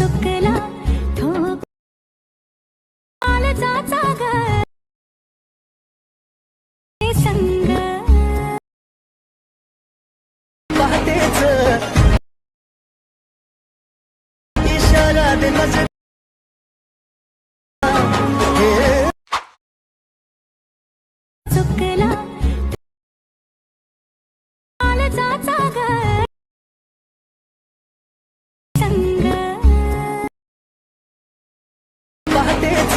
चुकला थोका कालजाचा ग संग पहाटेच इशारा दे नजर चुकला कालजाचा ग संग पहाटेच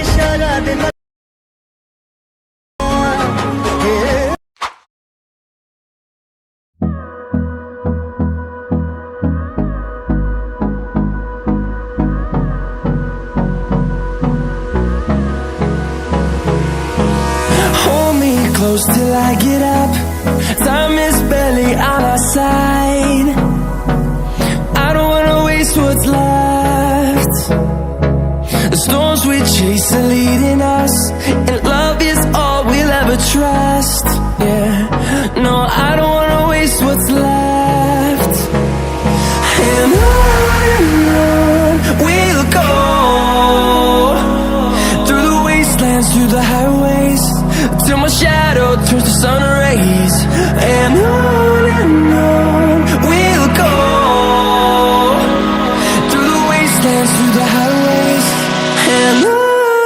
इशारा दे नजर close till I get up. Time is barely on our side. I don't wanna waste what's left. The storms we chase are leading us, and love is all we'll ever trust. Yeah, no, I don't wanna waste what's left. And on we'll go, through the wastelands, through the highways, till my shadow turns to sun rays. And on we'll go, through the wastelands, through the highways. And on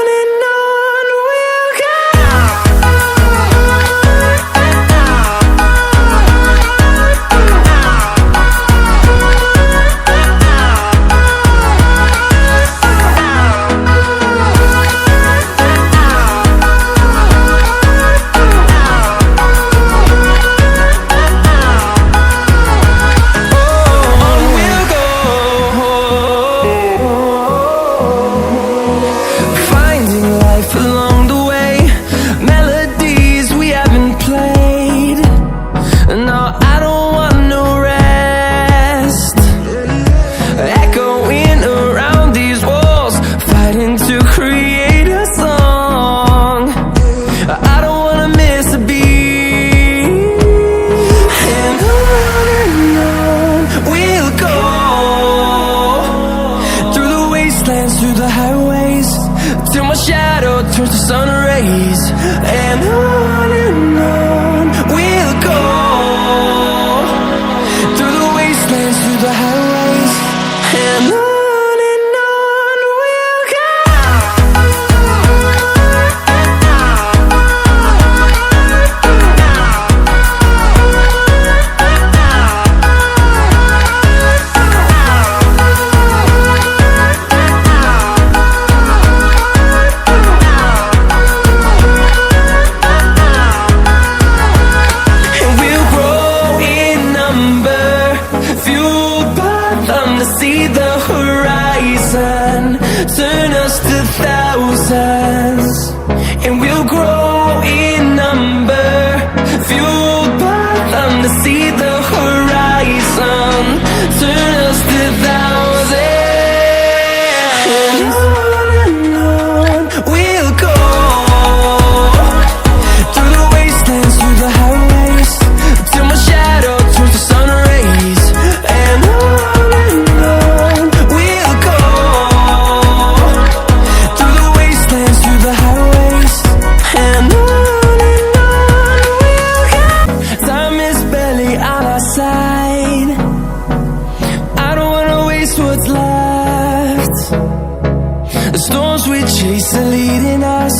we'll go. Through the highways, till my shadow turns to sun rays. And on we'll go, through the wastelands, through the highways. And on we'll go. See the horizon turn us to thousands, and we'll grow in number, fueled by them to see the horizon turn us to thousands. And on we'll go, through the wastelands, through the highways, till my shadow turns to sun rays. And what's left. The storms we chase are leading us,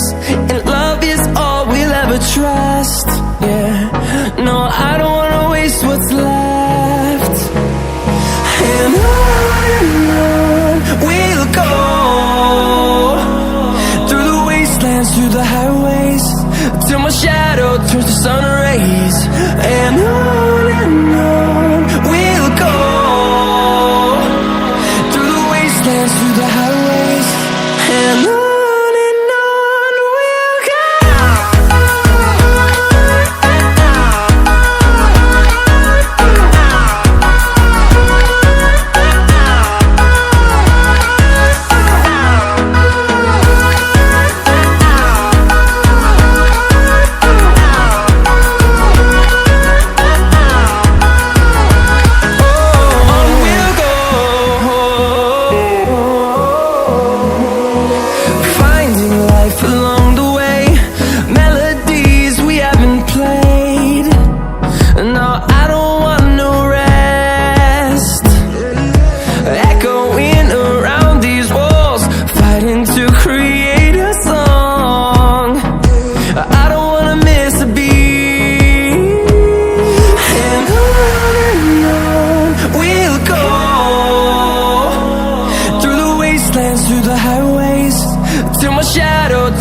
and love is all we'll ever trust. Yeah, no, I don't wanna waste what's left. And on we'll go, through the wastelands, through the highways, till my shadow turns to sun rays. And on we'll go, through the highways. And on we'll go.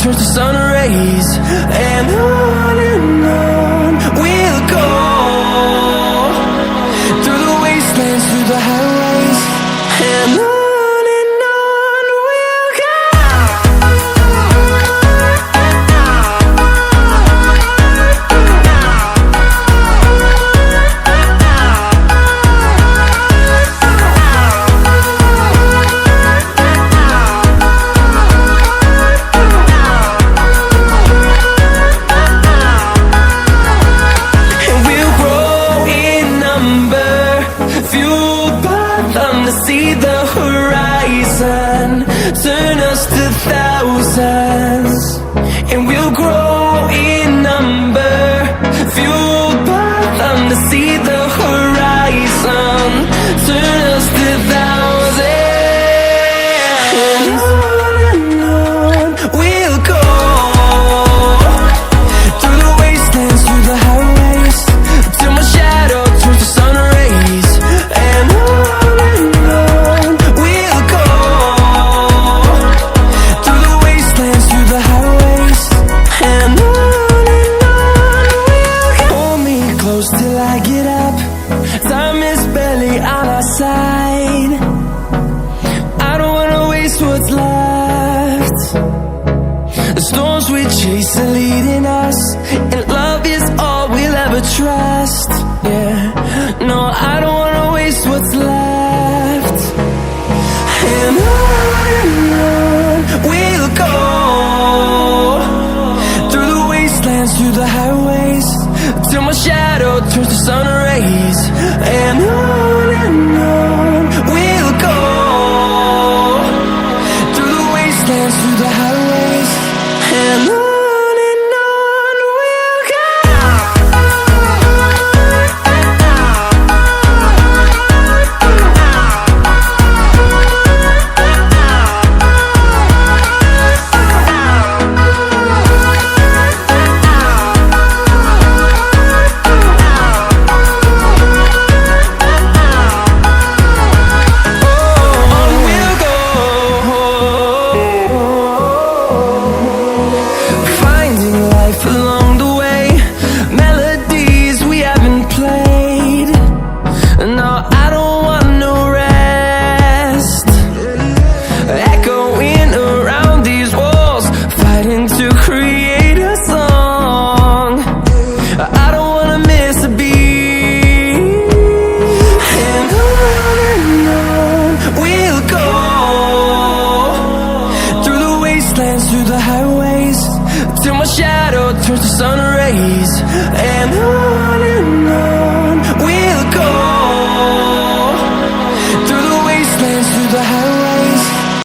turns to sun rays, and on we'll go, through the wastelands, through the highways, and on we'll go. See the horizon, turn us to thousands, and we'll grow in number, fueled by them to see the horizon, turn us to thousands, and on we'll go, through the wastelands, through the highways, till my shadow turns to sun rays, and on till I get up. Time is barely on our side. I don't wanna waste what's left. The storms we chase are leading us, and love is all we'll ever trust. Yeah, no, I don't wanna waste what's left. And on we'll go, through the wastelands, through the highways, till my shadow turns to sun rays, and on we'll go, through the wastelands, through the highways, and on we'll go. Through the highways, till my shadow turns to sun rays, and on